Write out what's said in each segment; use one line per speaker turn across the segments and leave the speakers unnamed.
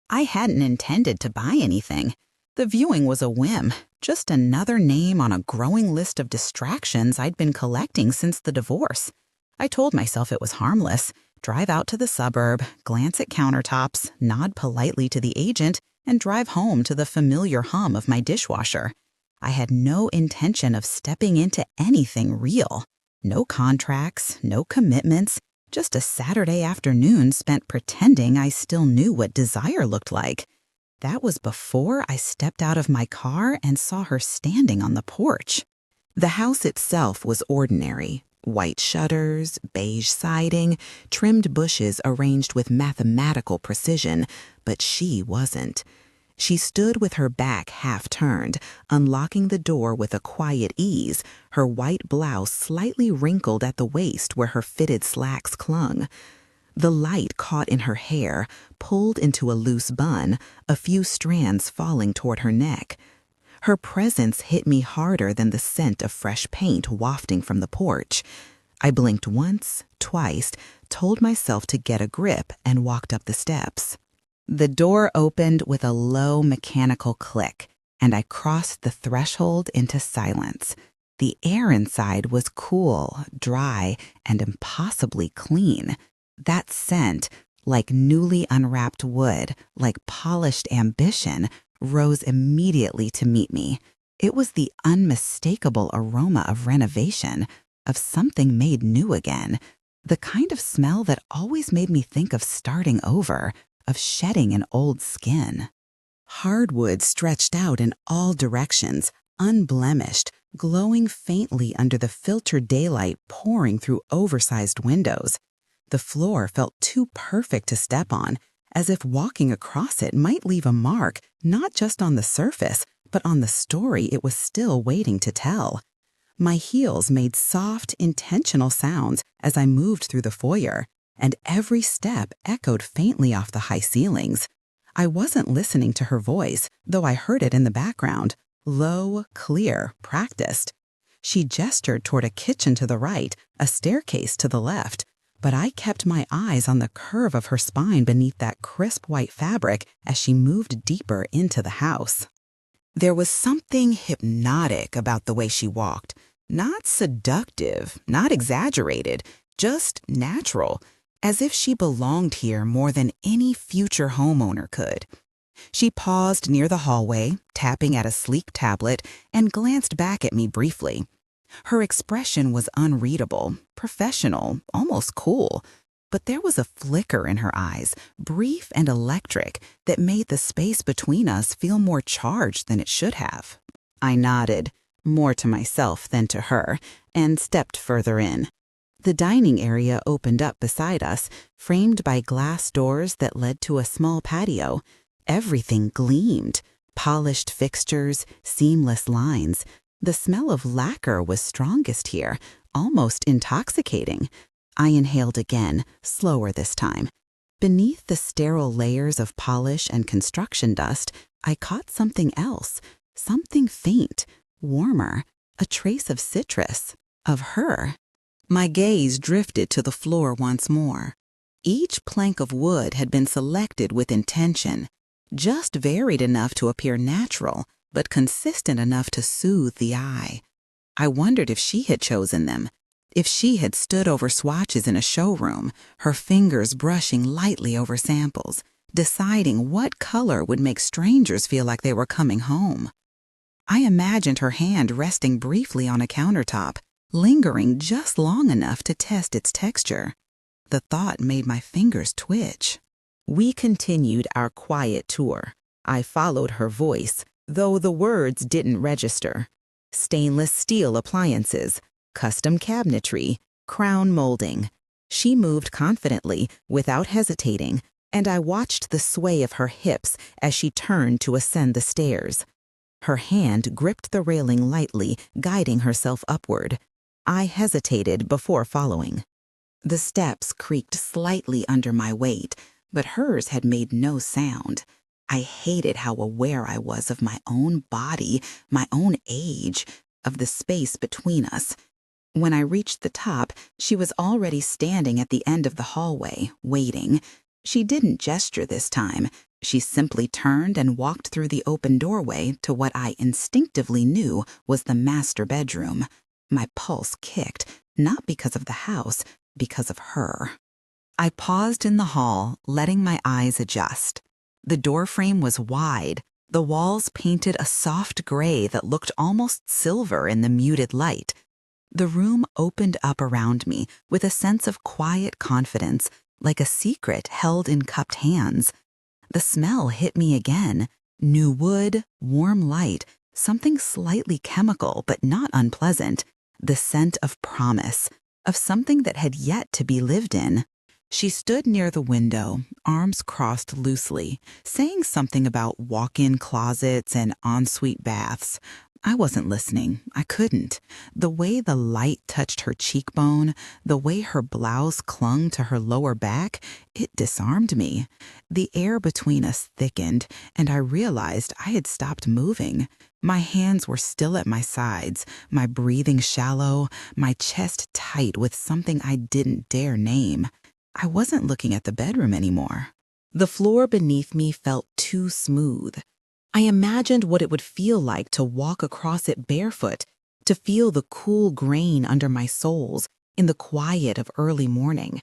I hadn't intended to buy anything. The viewing was a whim, just another name on a growing list of distractions I'd been collecting since the divorce. I told myself it was harmless, drive out to the suburb, glance at countertops, nod politely to the agent, and drive home to the familiar hum of my dishwasher. I had no intention of stepping into anything real. No contracts, no commitments, just a Saturday afternoon spent pretending I still knew what desire looked like. That was before I stepped out of my car and saw her standing on the porch. The house itself was ordinary. White shutters, beige siding, trimmed bushes arranged with mathematical precision, but she wasn't. She stood with her back half-turned, unlocking the door with a quiet ease, her white blouse slightly wrinkled at the waist where her fitted slacks clung. The light caught in her hair, pulled into a loose bun, a few strands falling toward her neck. Her presence hit me harder than the scent of fresh paint wafting from the porch. I blinked once, twice, told myself to get a grip, and walked up the steps. The door opened with a low mechanical click, and I crossed the threshold into silence. The air inside was cool, dry, and impossibly clean. That scent, like newly unwrapped wood, like polished ambition, rose immediately to meet me. It was the unmistakable aroma of renovation, of something made new again, the kind of smell that always made me think of starting over, of shedding an old skin. Hardwood stretched out in all directions, unblemished, glowing faintly under the filtered daylight pouring through oversized windows. The floor felt too perfect to step on, as if walking across it might leave a mark not just on the surface, but on the story it was still waiting to tell. My heels made soft, intentional sounds as I moved through the foyer, and every step echoed faintly off the high ceilings. I wasn't listening to her voice, though I heard it in the background, low, clear, practiced. She gestured toward a kitchen to the right, a staircase to the left, but I kept my eyes on the curve of her spine beneath that crisp white fabric as she moved deeper into the house. There was something hypnotic about the way she walked, not seductive, not exaggerated, just natural, as if she belonged here more than any future homeowner could. She paused near the hallway, tapping at a sleek tablet, and glanced back at me briefly. Her expression was unreadable, professional, almost cool, but there was a flicker in her eyes, brief and electric, that made the space between us feel more charged than it should have. I nodded, more to myself than to her, and stepped further in. The dining area opened up beside us, framed by glass doors that led to a small patio. Everything gleamed, polished fixtures, seamless lines. The smell of lacquer was strongest here, almost intoxicating. I inhaled again, slower this time. Beneath the sterile layers of polish and construction dust, I caught something else, something faint, warmer, a trace of citrus, of her. My gaze drifted to the floor once more. Each plank of wood had been selected with intention, just varied enough to appear natural, but consistent enough to soothe the eye. I wondered if she had chosen them, if she had stood over swatches in a showroom, her fingers brushing lightly over samples, deciding what color would make strangers feel like they were coming home. I imagined her hand resting briefly on a countertop, lingering just long enough to test its texture. The thought made my fingers twitch. We continued our quiet tour. I followed her voice, though the words didn't register. Stainless steel appliances, custom cabinetry, crown molding. She moved confidently, without hesitating, and I watched the sway of her hips as she turned to ascend the stairs. Her hand gripped the railing lightly, guiding herself upward. I hesitated before following. The steps creaked slightly under my weight, but hers had made no sound. I hated how aware I was of my own body, my own age, of the space between us. When I reached the top, she was already standing at the end of the hallway, waiting. She didn't gesture this time, She simply turned and walked through the open doorway to what I instinctively knew was the master bedroom. My pulse kicked, not because of the house, because of her. I paused in the hall, letting my eyes adjust. The doorframe was wide, the walls painted a soft gray that looked almost silver in the muted light. The room opened up around me with a sense of quiet confidence, like a secret held in cupped hands. The smell hit me again. New wood, warm light, something slightly chemical but not unpleasant. The scent of promise, of something that had yet to be lived in. She stood near the window, arms crossed loosely, saying something about walk-in closets and ensuite baths. I wasn't listening. I couldn't. The way the light touched her cheekbone, the way her blouse clung to her lower back, it disarmed me. The air between us thickened, and I realized I had stopped moving. My hands were still at my sides, my breathing shallow, my chest tight with something I didn't dare name. I wasn't looking at the bedroom anymore. The floor beneath me felt too smooth. I imagined what it would feel like to walk across it barefoot, to feel the cool grain under my soles in the quiet of early morning.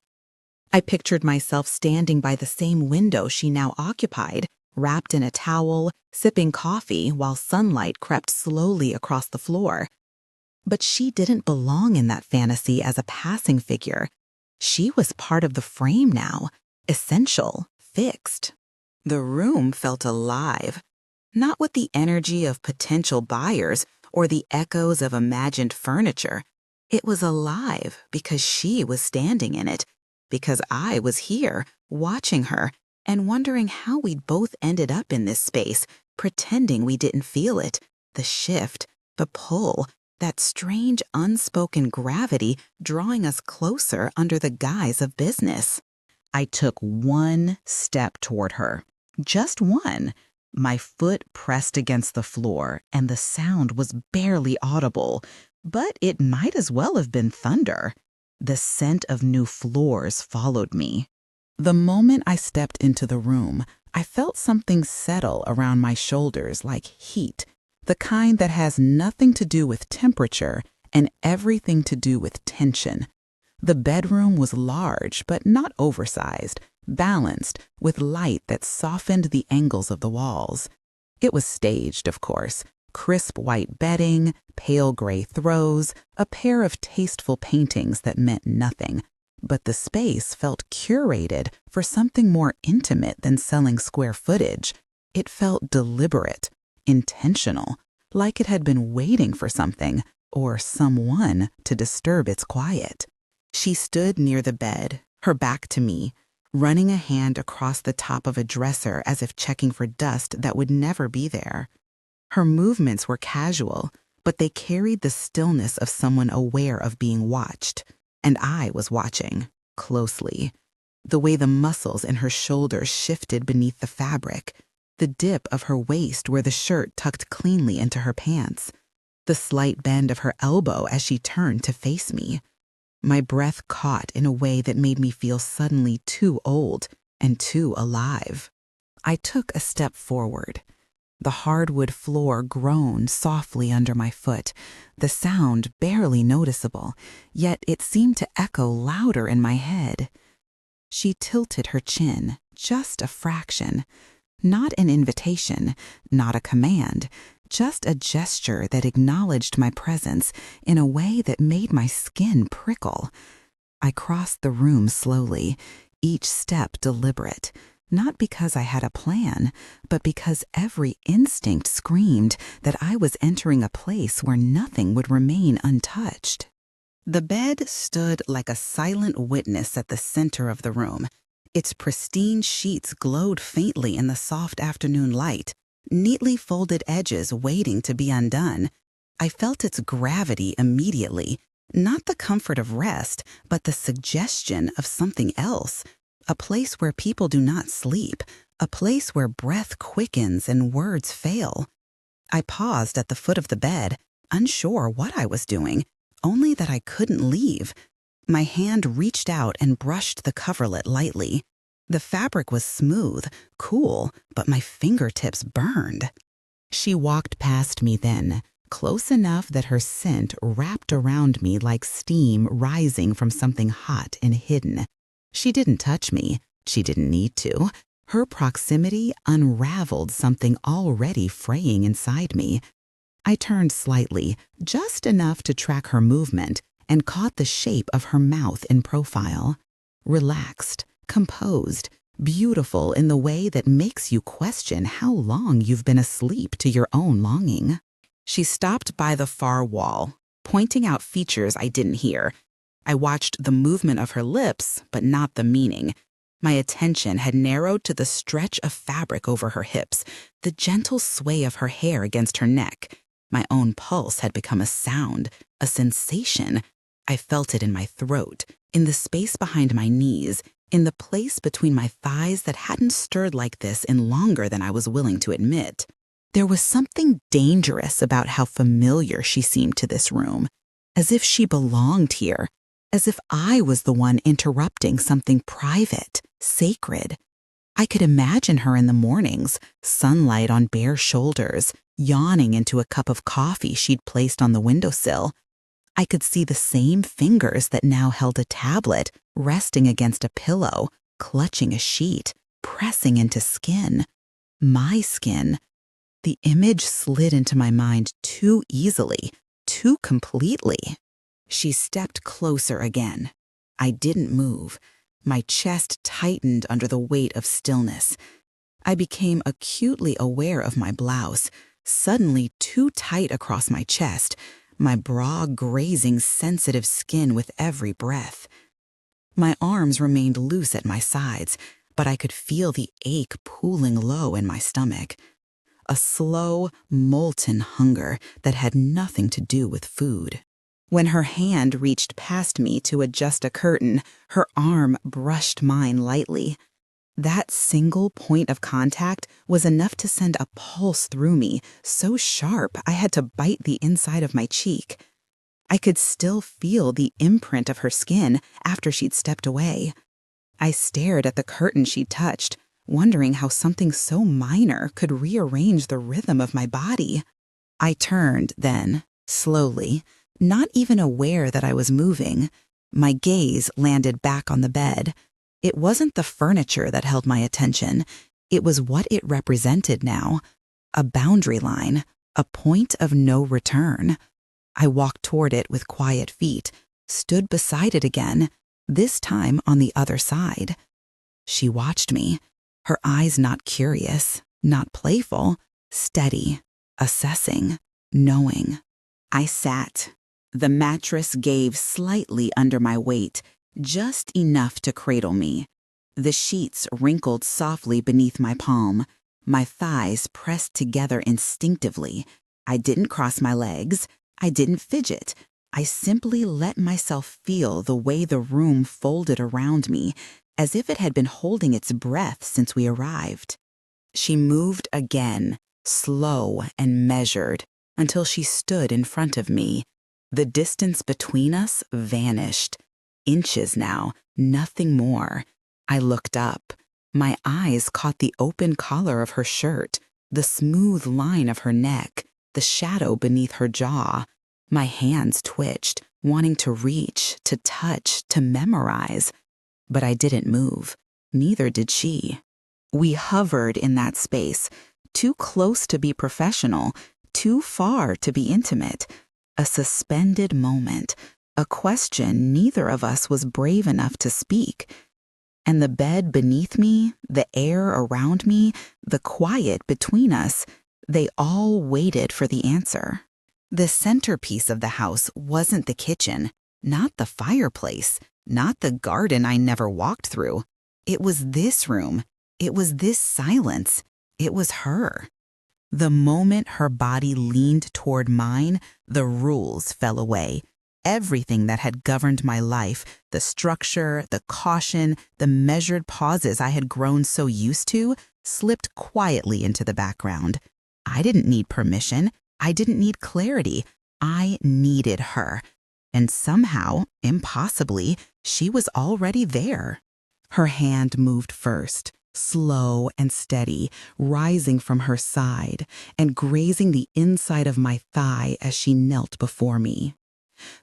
I pictured myself standing by the same window she now occupied, wrapped in a towel, sipping coffee while sunlight crept slowly across the floor. But she didn't belong in that fantasy as a passing figure. She was part of the frame now, essential, fixed. The room felt alive, not with the energy of potential buyers or the echoes of imagined furniture. It was alive because she was standing in it, because I was here, watching her, and wondering how we'd both ended up in this space, pretending we didn't feel it, the shift, the pull, that strange unspoken gravity drawing us closer under the guise of business. I took one step toward her, just one. My foot pressed against the floor, and the sound was barely audible, but it might as well have been thunder. The scent of new floors followed me. The moment I stepped into the room, I felt something settle around my shoulders like heat, the kind that has nothing to do with temperature and everything to do with tension. The bedroom was large, but not oversized, balanced, with light that softened the angles of the walls. It was staged, of course. Crisp white bedding, pale gray throws, a pair of tasteful paintings that meant nothing. But the space felt curated for something more intimate than selling square footage. It felt deliberate, intentional, like it had been waiting for something or someone to disturb its quiet. She stood near the bed, her back to me, running a hand across the top of a dresser as if checking for dust that would never be there. Her movements were casual, but they carried the stillness of someone aware of being watched. And I was watching, closely. The way the muscles in her shoulders shifted beneath the fabric, the dip of her waist where the shirt tucked cleanly into her pants, the slight bend of her elbow as she turned to face me. My breath caught in a way that made me feel suddenly too old and too alive. I took a step forward. The hardwood floor groaned softly under my foot, the sound barely noticeable, yet it seemed to echo louder in my head. She tilted her chin, just a fraction. Not an invitation, not a command, just a gesture that acknowledged my presence in a way that made my skin prickle. I crossed the room slowly, each step deliberate, not because I had a plan, but because every instinct screamed that I was entering a place where nothing would remain untouched. The bed stood like a silent witness at the center of the room. Its pristine sheets glowed faintly in the soft afternoon light, neatly folded edges waiting to be undone. I felt its gravity immediately, not the comfort of rest, but the suggestion of something else, a place where people do not sleep, a place where breath quickens and words fail. I paused at the foot of the bed, unsure what I was doing, only that I couldn't leave. My hand reached out and brushed the coverlet lightly. The fabric was smooth, cool, but my fingertips burned. She walked past me then, close enough that her scent wrapped around me like steam rising from something hot and hidden. She didn't touch me. She didn't need to. Her proximity unraveled something already fraying inside me. I turned slightly, just enough to track her movement, and caught the shape of her mouth in profile. Relaxed, composed, beautiful in the way that makes you question how long you've been asleep to your own longing. She stopped by the far wall, pointing out features I didn't hear. I watched the movement of her lips, but not the meaning. My attention had narrowed to the stretch of fabric over her hips, the gentle sway of her hair against her neck. My own pulse had become a sound, a sensation. I felt it in my throat, in the space behind my knees, in the place between my thighs that hadn't stirred like this in longer than I was willing to admit. There was something dangerous about how familiar she seemed to this room, as if she belonged here, as if I was the one interrupting something private, sacred. I could imagine her in the mornings, sunlight on bare shoulders, yawning into a cup of coffee she'd placed on the windowsill. I could see the same fingers that now held a tablet, resting against a pillow, clutching a sheet, pressing into skin. My skin. The image slid into my mind too easily, too completely. She stepped closer again. I didn't move. My chest tightened under the weight of stillness. I became acutely aware of my blouse, suddenly too tight across my chest, my bra grazing sensitive skin with every breath. My arms remained loose at my sides, but I could feel the ache pooling low in my stomach. A slow, molten hunger that had nothing to do with food. When her hand reached past me to adjust a curtain, her arm brushed mine lightly. That single point of contact was enough to send a pulse through me, so sharp I had to bite the inside of my cheek. I could still feel the imprint of her skin after she'd stepped away. I stared at the curtain she'd touched, wondering how something so minor could rearrange the rhythm of my body. I turned then, slowly, not even aware that I was moving. My gaze landed back on the bed. It wasn't the furniture that held my attention. It was what it represented now. A boundary line, a point of no return. I walked toward it with quiet feet, stood beside it again, this time on the other side. She watched me, her eyes not curious, not playful, steady, assessing, knowing. I sat. The mattress gave slightly under my weight, just enough to cradle me. The sheets wrinkled softly beneath my palm. My thighs pressed together instinctively. I didn't cross my legs. I didn't fidget. I simply let myself feel the way the room folded around me, as if it had been holding its breath since we arrived. She moved again, slow and measured, until she stood in front of me. The distance between us vanished. Inches now, nothing more. I looked up. My eyes caught the open collar of her shirt, the smooth line of her neck, the shadow beneath her jaw. My hands twitched, wanting to reach, to touch, to memorize. But I didn't move. Neither did she. We hovered in that space, too close to be professional, too far to be intimate. A suspended moment, a question neither of us was brave enough to speak. And the bed beneath me, the air around me, the quiet between us, they all waited for the answer. The centerpiece of the house wasn't the kitchen, not the fireplace, not the garden I never walked through. It was this room. It was this silence. It was her. The moment her body leaned toward mine, the rules fell away. Everything that had governed my life, the structure, the caution, the measured pauses I had grown so used to, slipped quietly into the background. I didn't need permission. I didn't need clarity. I needed her. And somehow, impossibly, she was already there. Her hand moved first, slow and steady, rising from her side and grazing the inside of my thigh as she knelt before me.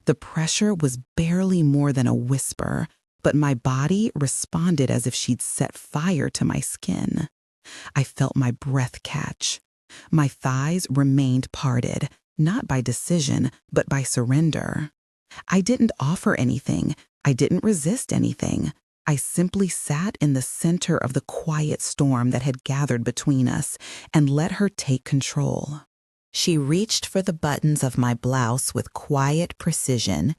The pressure was barely more than a whisper, but my body responded as if she'd set fire to my skin. I felt my breath catch. My thighs remained parted, not by decision, but by surrender. I didn't offer anything. I didn't resist anything. I simply sat in the center of the quiet storm that had gathered between us and let her take control. She reached for the buttons of my blouse with quiet precision,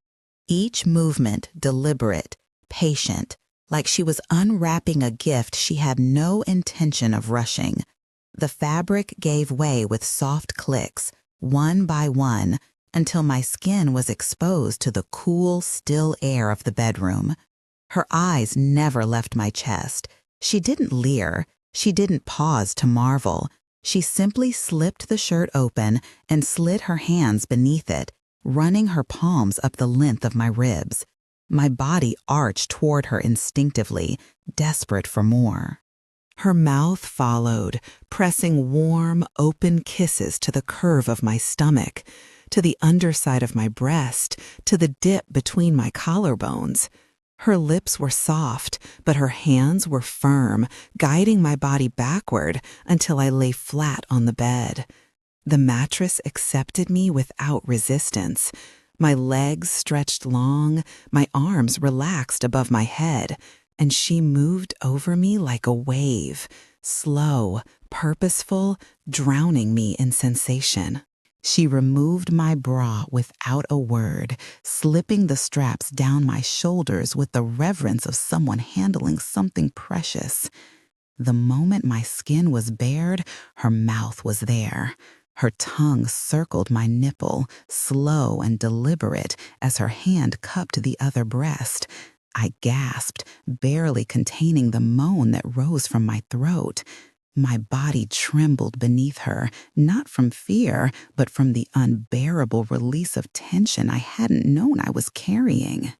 each movement deliberate, patient, like she was unwrapping a gift she had no intention of rushing. The fabric gave way with soft clicks, one by one, until my skin was exposed to the cool, still air of the bedroom. Her eyes never left my chest. She didn't leer. She didn't pause to marvel. She simply slipped the shirt open and slid her hands beneath it, running her palms up the length of my ribs. My body arched toward her instinctively, desperate for more. Her mouth followed, pressing warm, open kisses to the curve of my stomach, to the underside of my breast, to the dip between my collarbones. Her lips were soft, but her hands were firm, guiding my body backward until I lay flat on the bed. The mattress accepted me without resistance. My legs stretched long, my arms relaxed above my head, and she moved over me like a wave, slow, purposeful, drowning me in sensation. She removed my bra without a word, slipping the straps down my shoulders with the reverence of someone handling something precious. The moment my skin was bared, her mouth was there. Her tongue circled my nipple, slow and deliberate, as her hand cupped the other breast. I gasped, barely containing the moan that rose from my throat. My body trembled beneath her, not from fear, but from the unbearable release of tension I hadn't known I was carrying.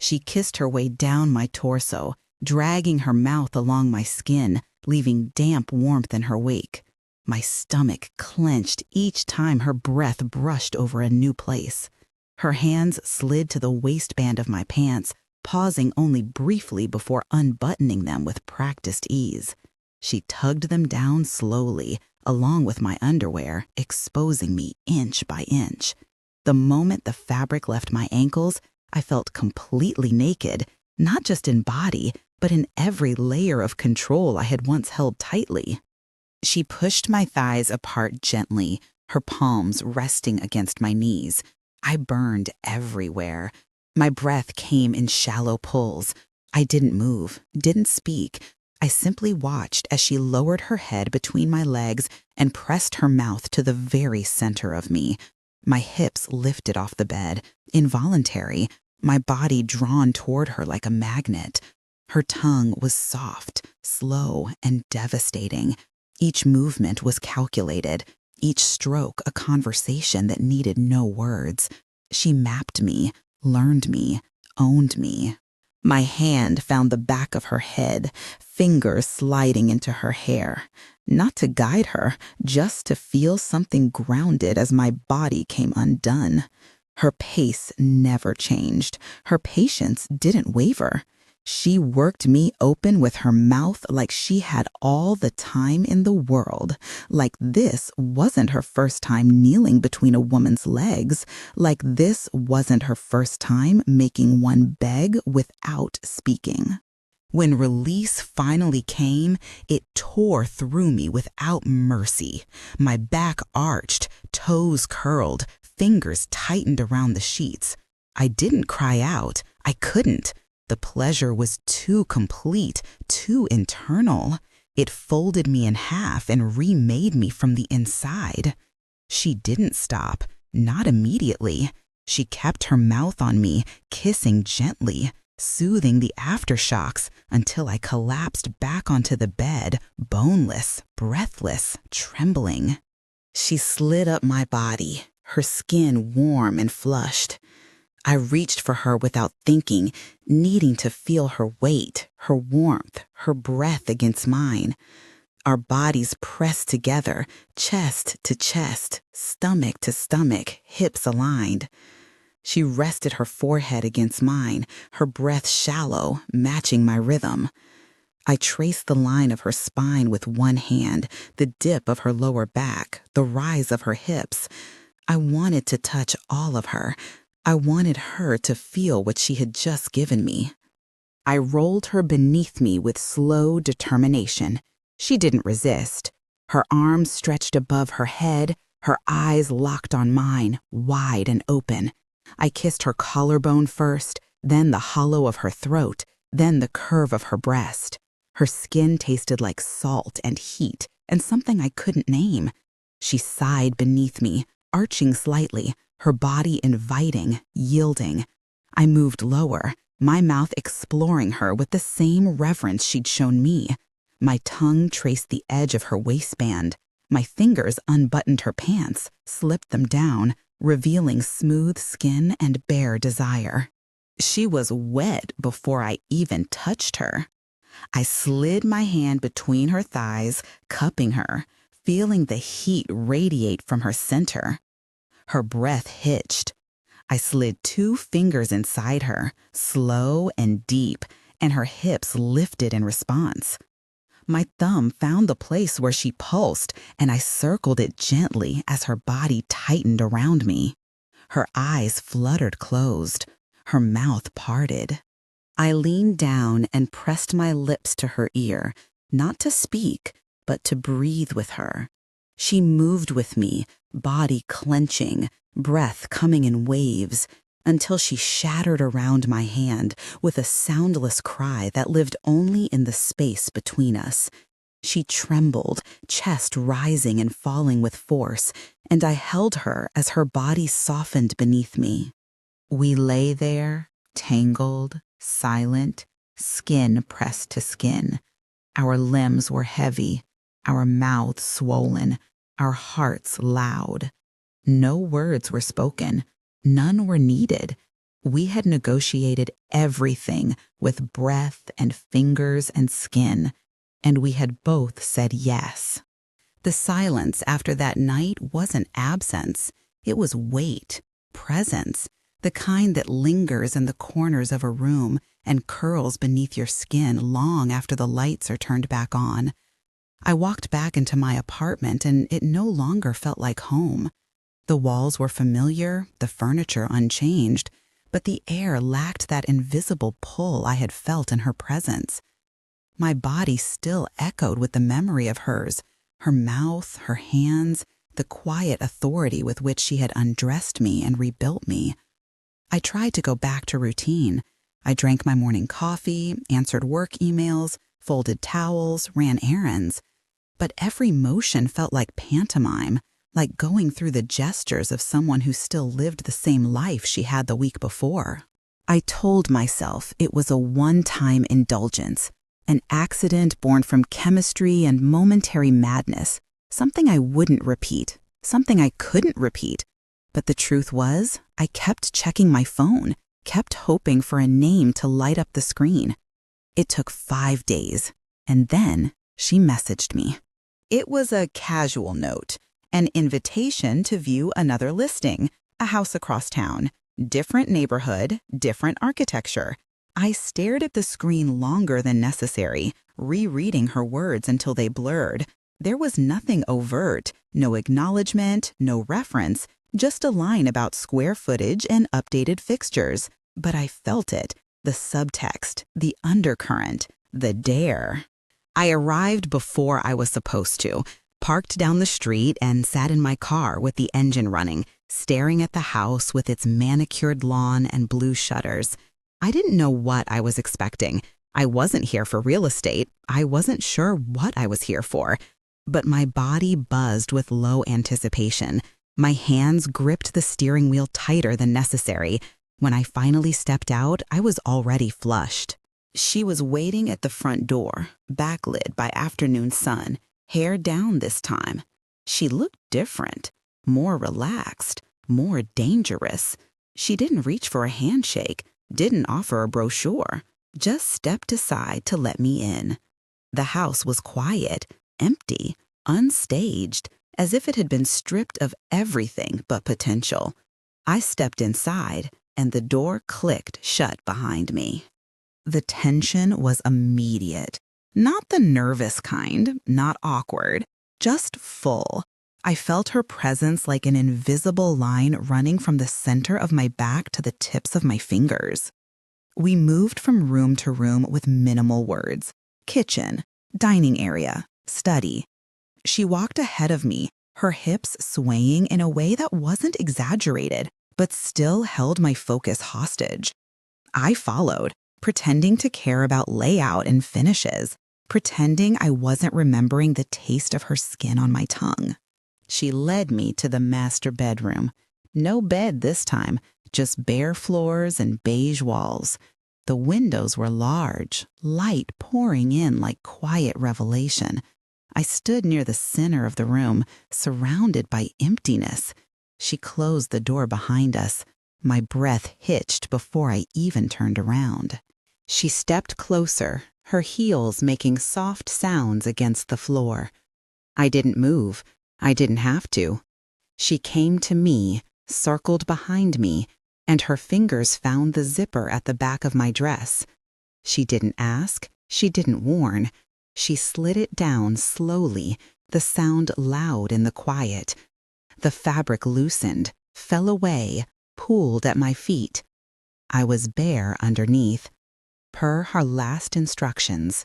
She kissed her way down my torso, dragging her mouth along my skin, leaving damp warmth in her wake. My stomach clenched each time her breath brushed over a new place. Her hands slid to the waistband of my pants, pausing only briefly before unbuttoning them with practiced ease. She tugged them down slowly, along with my underwear, exposing me inch by inch. The moment the fabric left my ankles, I felt completely naked, not just in body, but in every layer of control I had once held tightly. She pushed my thighs apart gently, her palms resting against my knees. I burned everywhere. My breath came in shallow pulls. I didn't move, didn't speak. I simply watched as she lowered her head between my legs and pressed her mouth to the very center of me. My hips lifted off the bed, involuntary, my body drawn toward her like a magnet. Her tongue was soft, slow, and devastating. Each movement was calculated, each stroke a conversation that needed no words. She mapped me, learned me, owned me. My hand found the back of her head, fingers sliding into her hair. Not to guide her, just to feel something grounded as my body came undone. Her pace never changed. Her patience didn't waver. She worked me open with her mouth like she had all the time in the world, like this wasn't her first time kneeling between a woman's legs, like this wasn't her first time making one beg without speaking. When release finally came, it tore through me without mercy. My back arched, toes curled, fingers tightened around the sheets. I didn't cry out. I couldn't. The pleasure was too complete, too internal. It folded me in half and remade me from the inside. She didn't stop, not immediately. She kept her mouth on me, kissing gently, soothing the aftershocks until I collapsed back onto the bed, boneless, breathless, trembling. She slid up my body, her skin warm and flushed. I reached for her without thinking, needing to feel her weight, her warmth, her breath against mine. Our bodies pressed together, chest to chest, stomach to stomach, hips aligned. She rested her forehead against mine, her breath shallow, matching my rhythm. I traced the line of her spine with one hand, the dip of her lower back, the rise of her hips. I wanted to touch all of her. I wanted her to feel what she had just given me. I rolled her beneath me with slow determination. She didn't resist. Her arms stretched above her head, her eyes locked on mine, wide and open. I kissed her collarbone first, then the hollow of her throat, then the curve of her breast. Her skin tasted like salt and heat and something I couldn't name. She sighed beneath me, arching slightly, her body inviting, yielding. I moved lower, my mouth exploring her with the same reverence she'd shown me. My tongue traced the edge of her waistband. My fingers unbuttoned her pants, slipped them down, revealing smooth skin and bare desire. She was wet before I even touched her. I slid my hand between her thighs, cupping her, feeling the heat radiate from her center. Her breath hitched. I slid 2 fingers inside her, slow and deep, and her hips lifted in response. My thumb found the place where she pulsed, and I circled it gently as her body tightened around me. Her eyes fluttered closed, her mouth parted. I leaned down and pressed my lips to her ear, not to speak, but to breathe with her. She moved with me, body clenching, breath coming in waves, until she shattered around my hand with a soundless cry that lived only in the space between us. She trembled, chest rising and falling with force, and I held her as her body softened beneath me. We lay there, tangled, silent, skin pressed to skin. Our limbs were heavy, our mouths swollen, our hearts loud. No words were spoken. None were needed. We had negotiated everything with breath and fingers and skin, and we had both said yes. The silence after that night wasn't absence. It was weight, presence, the kind that lingers in the corners of a room and curls beneath your skin long after the lights are turned back on. I walked back into my apartment, and it no longer felt like home. The walls were familiar, the furniture unchanged, but the air lacked that invisible pull I had felt in her presence. My body still echoed with the memory of hers, her mouth, her hands, the quiet authority with which she had undressed me and rebuilt me. I tried to go back to routine. I drank my morning coffee, answered work emails, folded towels, ran errands. But every motion felt like pantomime, like going through the gestures of someone who still lived the same life she had the week before. I told myself it was a one-time indulgence, an accident born from chemistry and momentary madness, something I wouldn't repeat, something I couldn't repeat. But the truth was, I kept checking my phone, kept hoping for a name to light up the screen. It took 5 days, and then she messaged me. It was a casual note, an invitation to view another listing, a house across town, different neighborhood, different architecture. I stared at the screen longer than necessary, rereading her words until they blurred. There was nothing overt, no acknowledgement, no reference, just a line about square footage and updated fixtures. But I felt it, the subtext, the undercurrent, the dare. I arrived before I was supposed to, parked down the street and sat in my car with the engine running, staring at the house with its manicured lawn and blue shutters. I didn't know what I was expecting. I wasn't here for real estate. I wasn't sure what I was here for. But my body buzzed with low anticipation. My hands gripped the steering wheel tighter than necessary. When I finally stepped out, I was already flushed. She was waiting at the front door, backlit by afternoon sun, hair down this time. She looked different, more relaxed, more dangerous. She didn't reach for a handshake, didn't offer a brochure, just stepped aside to let me in. The house was quiet, empty, unstaged, as if it had been stripped of everything but potential. I stepped inside, and the door clicked shut behind me. The tension was immediate. Not the nervous kind, not awkward, just full. I felt her presence like an invisible line running from the center of my back to the tips of my fingers. We moved from room to room with minimal words. Kitchen, dining area, study. She walked ahead of me, her hips swaying in a way that wasn't exaggerated, but still held my focus hostage. I followed, pretending to care about layout and finishes, pretending I wasn't remembering the taste of her skin on my tongue. She led me to the master bedroom. No bed this time, just bare floors and beige walls. The windows were large, light pouring in like quiet revelation. I stood near the center of the room, surrounded by emptiness. She closed the door behind us. My breath hitched before I even turned around. She stepped closer, her heels making soft sounds against the floor. I didn't move. I didn't have to. She came to me, circled behind me, and her fingers found the zipper at the back of my dress. She didn't ask, she didn't warn. She slid it down slowly, the sound loud in the quiet. The fabric loosened, fell away, pooled at my feet. I was bare underneath. Per her last instructions,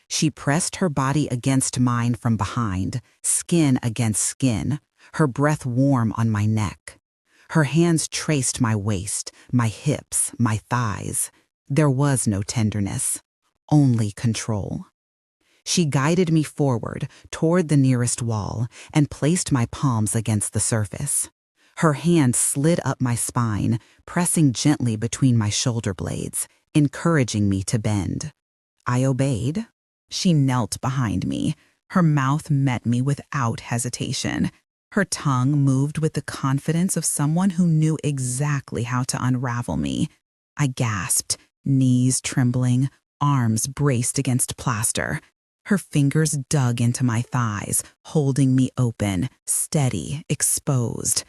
she pressed her body against mine from behind, skin against skin, her breath warm on my neck. Her hands traced my waist, my hips, my thighs. There was no tenderness, only control. She guided me forward, toward the nearest wall, and placed my palms against the surface. Her hand slid up my spine, pressing gently between my shoulder blades, encouraging me to bend. I obeyed. She knelt behind me. Her mouth met me without hesitation. Her tongue moved with the confidence of someone who knew exactly how to unravel me. I gasped, knees trembling, arms braced against plaster. Her fingers dug into my thighs, holding me open, steady, exposed.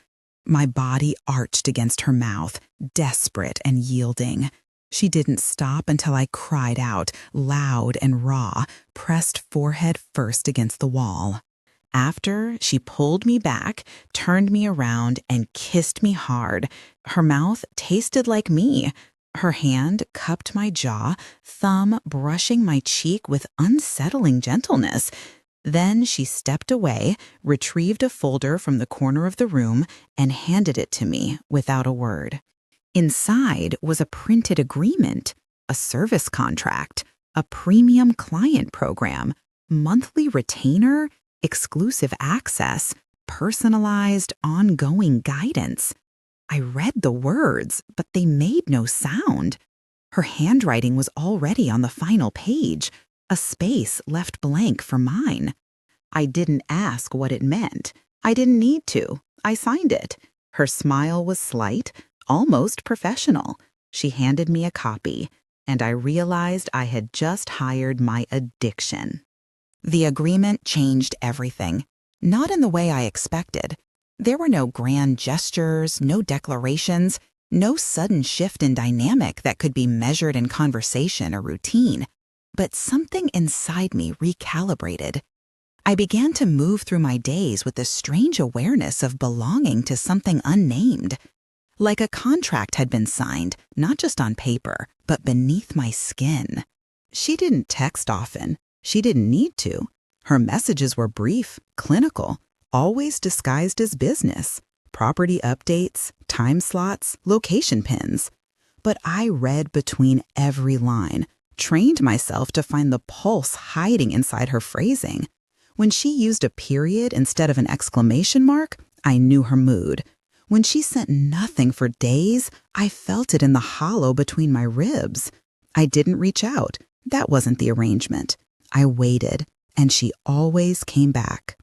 My body arched against her mouth, desperate and yielding. She didn't stop until I cried out, loud and raw, pressed forehead first against the wall. After, she pulled me back, turned me around, and kissed me hard. Her mouth tasted like me. Her hand cupped my jaw, thumb brushing my cheek with unsettling gentleness. Then she stepped away, retrieved a folder from the corner of the room, and handed it to me without a word. Inside was a printed agreement, a service contract, a premium client program, monthly retainer, exclusive access, personalized, ongoing guidance. I read the words, but they made no sound. Her handwriting was already on the final page, a space left blank for mine. I didn't ask what it meant. I didn't need to. I signed it. Her smile was slight, almost professional. She handed me a copy, and I realized I had just hired my addiction. The agreement changed everything, not in the way I expected. There were no grand gestures, no declarations, no sudden shift in dynamic that could be measured in conversation or routine. But something inside me recalibrated. I began to move through my days with a strange awareness of belonging to something unnamed. Like a contract had been signed, not just on paper, but beneath my skin. She didn't text often. She didn't need to. Her messages were brief, clinical, always disguised as business, property updates, time slots, location pins. But I read between every line, trained myself to find the pulse hiding inside her phrasing. When she used a period instead of an exclamation mark, I knew her mood. When she sent nothing for days, I felt it in the hollow between my ribs. I didn't reach out. That wasn't the arrangement. I waited, and she always came back.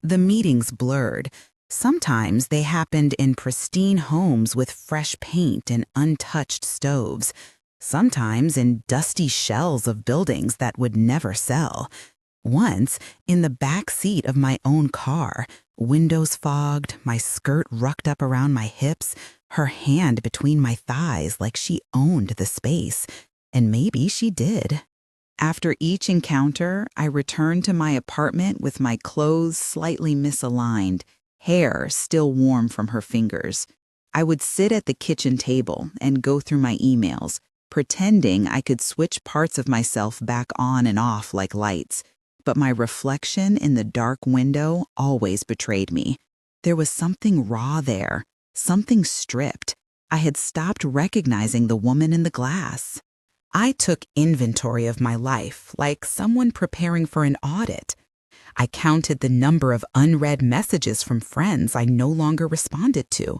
The meetings blurred. Sometimes they happened in pristine homes with fresh paint and untouched stoves. Sometimes in dusty shells of buildings that would never sell. Once, in the back seat of my own car, windows fogged, my skirt rucked up around my hips, her hand between my thighs like she owned the space. And maybe she did. After each encounter, I returned to my apartment with my clothes slightly misaligned, hair still warm from her fingers. I would sit at the kitchen table and go through my emails, pretending I could switch parts of myself back on and off like lights. But my reflection in the dark window always betrayed me. There was something raw there, something stripped. I had stopped recognizing the woman in the glass. I took inventory of my life like someone preparing for an audit. I counted the number of unread messages from friends I no longer responded to.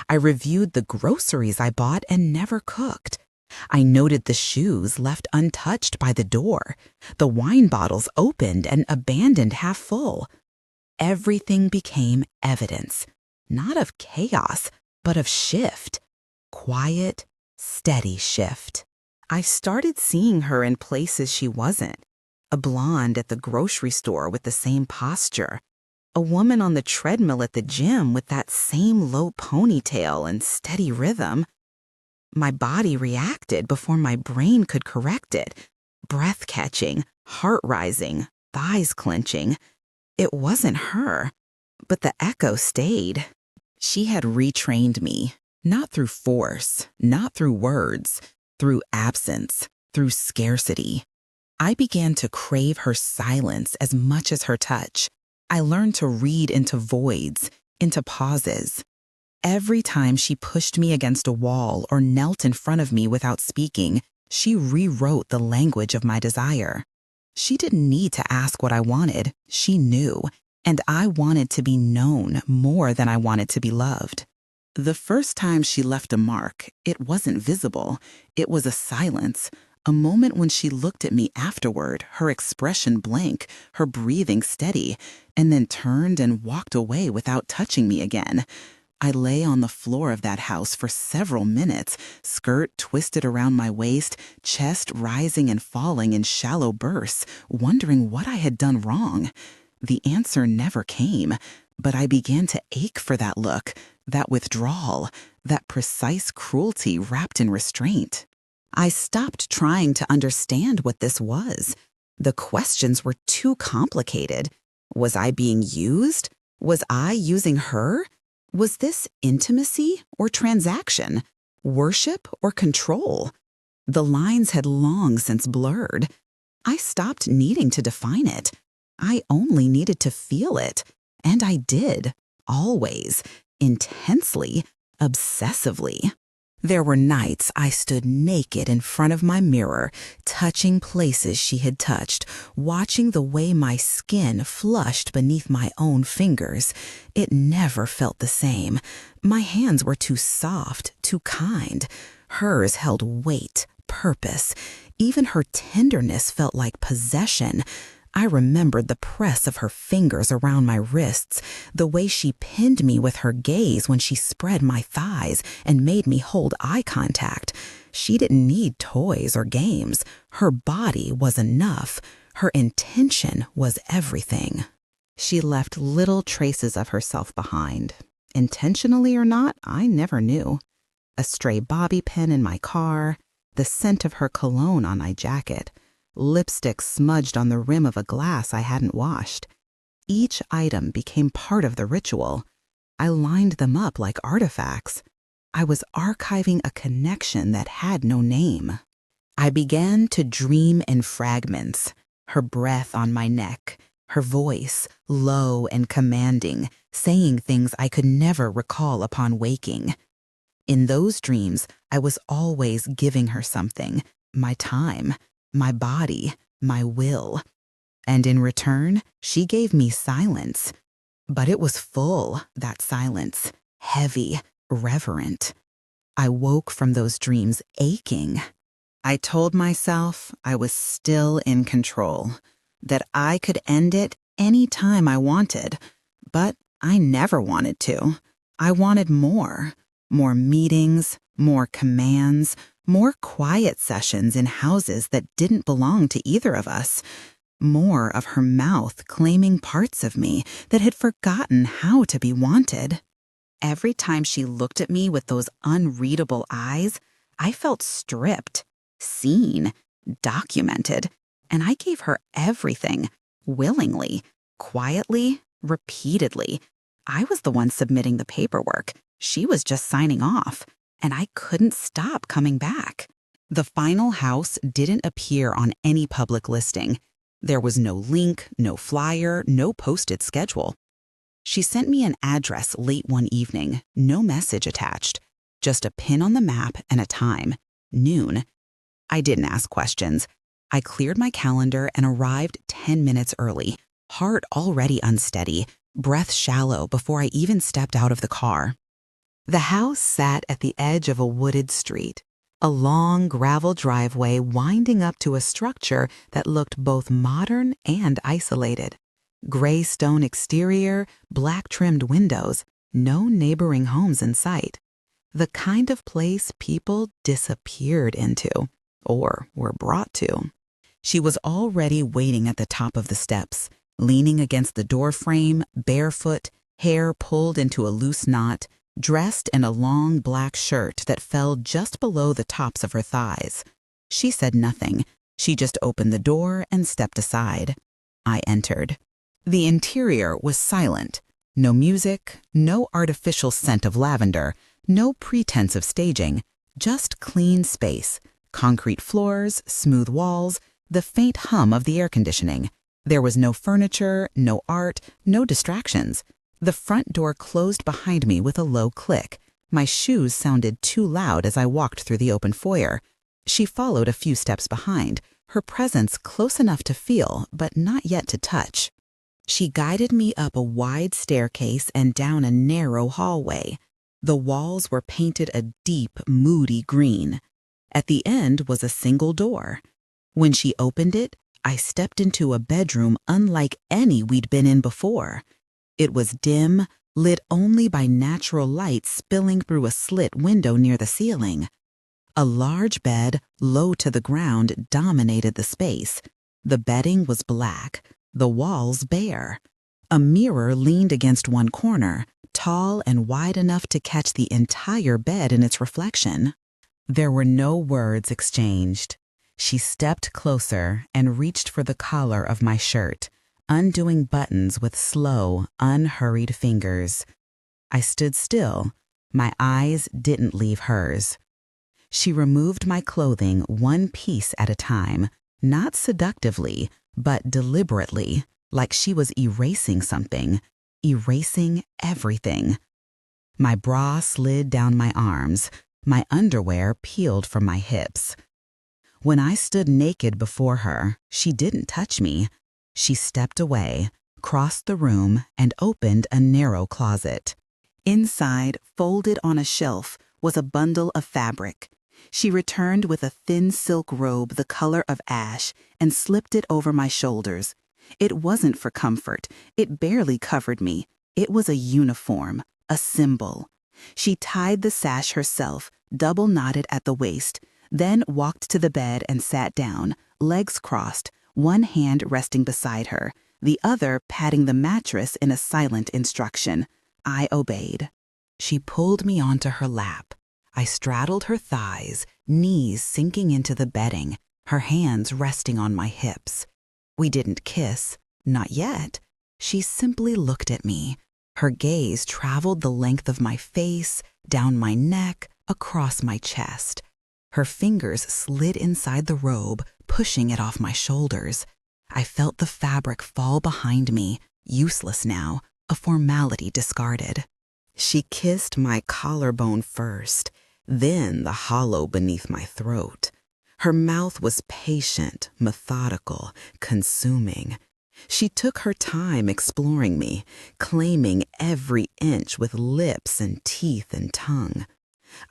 I reviewed the groceries I bought and never cooked. I noted the shoes left untouched by the door, the wine bottles opened and abandoned half full. Everything became evidence, not of chaos, but of shift. Quiet, steady shift. I started seeing her in places she wasn't. A blonde at the grocery store with the same posture. A woman on the treadmill at the gym with that same low ponytail and steady rhythm. My body reacted before my brain could correct it. Breath catching, heart rising, thighs clenching. It wasn't her, but the echo stayed. She had retrained me, not through force, not through words, through absence, through scarcity. I began to crave her silence as much as her touch. I learned to read into voids, into pauses. Every time she pushed me against a wall or knelt in front of me without speaking, she rewrote the language of my desire. She didn't need to ask what I wanted. She knew, and I wanted to be known more than I wanted to be loved. The first time she left a mark, it wasn't visible. It was a silence, a moment when she looked at me afterward, her expression blank, her breathing steady, and then turned and walked away without touching me again. I lay on the floor of that house for several minutes, skirt twisted around my waist, chest rising and falling in shallow bursts, wondering what I had done wrong. The answer never came, but I began to ache for that look, that withdrawal, that precise cruelty wrapped in restraint. I stopped trying to understand what this was. The questions were too complicated. Was I being used? Was I using her? Was this intimacy or transaction? Worship or control? The lines had long since blurred. I stopped needing to define it. I only needed to feel it. And I did, always, intensely, obsessively. There were nights I stood naked in front of my mirror, touching places she had touched, watching the way my skin flushed beneath my own fingers. It never felt the same. My hands were too soft, too kind. Hers held weight, purpose. Even her tenderness felt like possession. I remembered the press of her fingers around my wrists, the way she pinned me with her gaze when she spread my thighs and made me hold eye contact. She didn't need toys or games. Her body was enough. Her intention was everything. She left little traces of herself behind. Intentionally or not, I never knew. A stray bobby pin in my car, the scent of her cologne on my jacket, lipstick smudged on the rim of a glass I hadn't washed. Each item became part of the ritual. I lined them up like artifacts. I was archiving a connection that had no name. I began to dream in fragments, her breath on my neck, her voice, low and commanding, saying things I could never recall upon waking. In those dreams, I was always giving her something, my time, my body, my will. And in return, she gave me silence. But it was full, that silence, heavy, reverent. I woke from those dreams aching. I told myself I was still in control, that I could end it any time I wanted, but I never wanted to. I wanted more. More meetings, more commands, more quiet sessions in houses that didn't belong to either of us. More of her mouth claiming parts of me that had forgotten how to be wanted. Every time she looked at me with those unreadable eyes, I felt stripped, seen, documented, and I gave her everything, willingly, quietly, repeatedly. I was the one submitting the paperwork. She was just signing off, and I couldn't stop coming back. The final house didn't appear on any public listing. There was no link, no flyer, no posted schedule. She sent me an address late one evening, no message attached, just a pin on the map and a time, noon. I didn't ask questions. I cleared my calendar and arrived 10 minutes early, heart already unsteady, breath shallow before I even stepped out of the car. The house sat at the edge of a wooded street, a long gravel driveway winding up to a structure that looked both modern and isolated. Gray stone exterior, black-trimmed windows, no neighboring homes in sight. The kind of place people disappeared into, or were brought to. She was already waiting at the top of the steps, leaning against the doorframe, barefoot, hair pulled into a loose knot, dressed in a long black shirt that fell just below the tops of her thighs. She said nothing. She just opened the door and stepped aside. I entered. The interior was silent. No music, no artificial scent of lavender, no pretense of staging, just clean space, concrete floors, smooth walls, the faint hum of the air conditioning. There was no furniture, no art, no distractions. The front door closed behind me with a low click. My shoes sounded too loud as I walked through the open foyer. She followed a few steps behind, her presence close enough to feel, but not yet to touch. She guided me up a wide staircase and down a narrow hallway. The walls were painted a deep, moody green. At the end was a single door. When she opened it, I stepped into a bedroom unlike any we'd been in before. It was dim, lit only by natural light spilling through a slit window near the ceiling. A large bed, low to the ground, dominated the space. The bedding was black, the walls bare. A mirror leaned against one corner, tall and wide enough to catch the entire bed in its reflection. There were no words exchanged. She stepped closer and reached for the collar of my shirt, undoing buttons with slow, unhurried fingers. I stood still. My eyes didn't leave hers. She removed my clothing one piece at a time, not seductively, but deliberately, like she was erasing something, erasing everything. My bra slid down my arms, my underwear peeled from my hips. When I stood naked before her, she didn't touch me. She stepped away, crossed the room, and opened a narrow closet. Inside, folded on a shelf, was a bundle of fabric. She returned with a thin silk robe the color of ash and slipped it over my shoulders. It wasn't for comfort. It barely covered me. It was a uniform, a symbol. She tied the sash herself, double knotted at the waist, then walked to the bed and sat down, legs crossed, one hand resting beside her, the other patting the mattress in a silent instruction. I obeyed. She pulled me onto her lap. I straddled her thighs, knees sinking into the bedding, her hands resting on my hips. We didn't kiss, not yet. She simply looked at me. Her gaze traveled the length of my face, down my neck, across my chest. Her fingers slid inside the robe, pushing it off my shoulders. I felt the fabric fall behind me, useless now, a formality discarded. She kissed my collarbone first, then the hollow beneath my throat. Her mouth was patient, methodical, consuming. She took her time exploring me, claiming every inch with lips and teeth and tongue.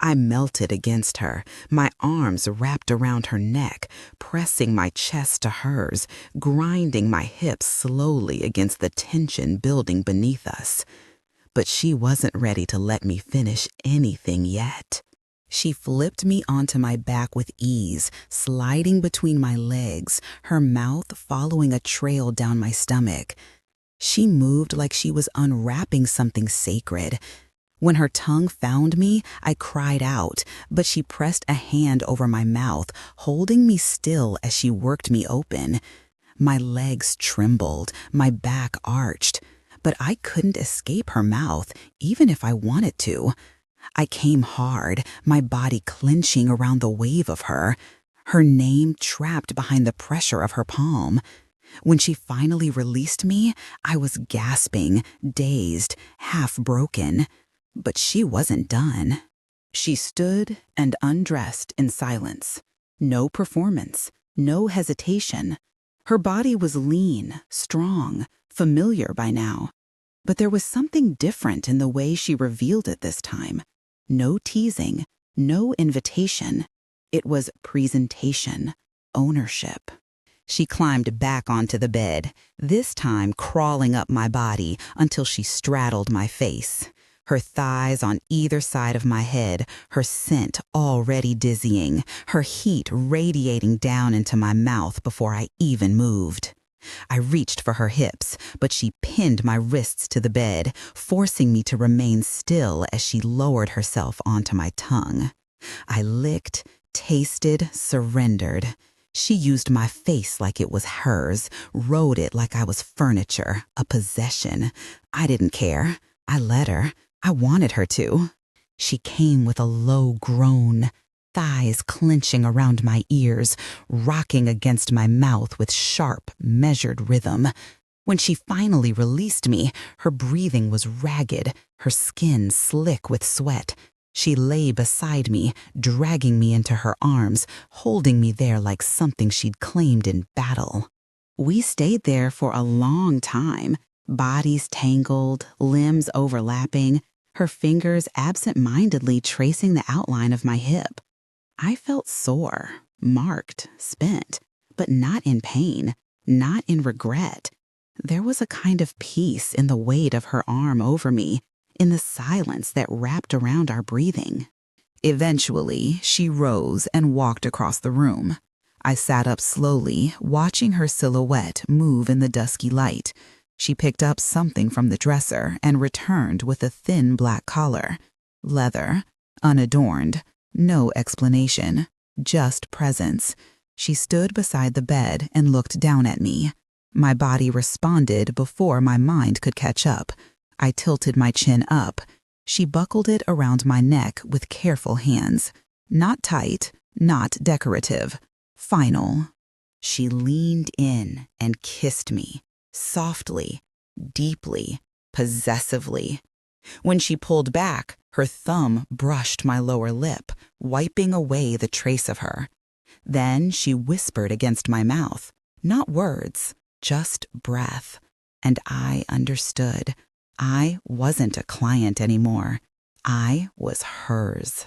I melted against her, my arms wrapped around her neck, pressing my chest to hers, grinding my hips slowly against the tension building beneath us. But she wasn't ready to let me finish anything yet. She flipped me onto my back with ease, sliding between my legs, her mouth following a trail down my stomach. She moved like she was unwrapping something sacred. When her tongue found me, I cried out, but she pressed a hand over my mouth, holding me still as she worked me open. My legs trembled, my back arched, but I couldn't escape her mouth, even if I wanted to. I came hard, my body clenching around the wave of her name trapped behind the pressure of her palm. When she finally released me, I was gasping, dazed, half broken. But she wasn't done. She stood and undressed in silence. No performance, no hesitation. Her body was lean, strong, familiar by now. But there was something different in the way she revealed it this time. No teasing, no invitation. It was presentation, ownership. She climbed back onto the bed, this time crawling up my body until she straddled my face. Her thighs on either side of my head, her scent already dizzying, her heat radiating down into my mouth before I even moved. I reached for her hips, but she pinned my wrists to the bed, forcing me to remain still as she lowered herself onto my tongue. I licked, tasted, surrendered. She used my face like it was hers, rode it like I was furniture, a possession. I didn't care. I let her. I wanted her to. She came with a low groan, thighs clenching around my ears, rocking against my mouth with sharp, measured rhythm. When she finally released me, her breathing was ragged, her skin slick with sweat. She lay beside me, dragging me into her arms, holding me there like something she'd claimed in battle. We stayed there for a long time, bodies tangled, limbs overlapping, her fingers absent-mindedly tracing the outline of my hip. I felt sore, marked, spent, but not in pain, not in regret. There was a kind of peace in the weight of her arm over me, in the silence that wrapped around our breathing. Eventually, she rose and walked across the room. I sat up slowly, watching her silhouette move in the dusky light. She picked up something from the dresser and returned with a thin black collar. Leather, unadorned, no explanation, just presence. She stood beside the bed and looked down at me. My body responded before my mind could catch up. I tilted my chin up. She buckled it around my neck with careful hands. Not tight, not decorative. Final. She leaned in and kissed me, softly, deeply, possessively. When she pulled back, her thumb brushed my lower lip, wiping away the trace of her. Then she whispered against my mouth. Not words, just breath. And I understood. I wasn't a client anymore. I was hers.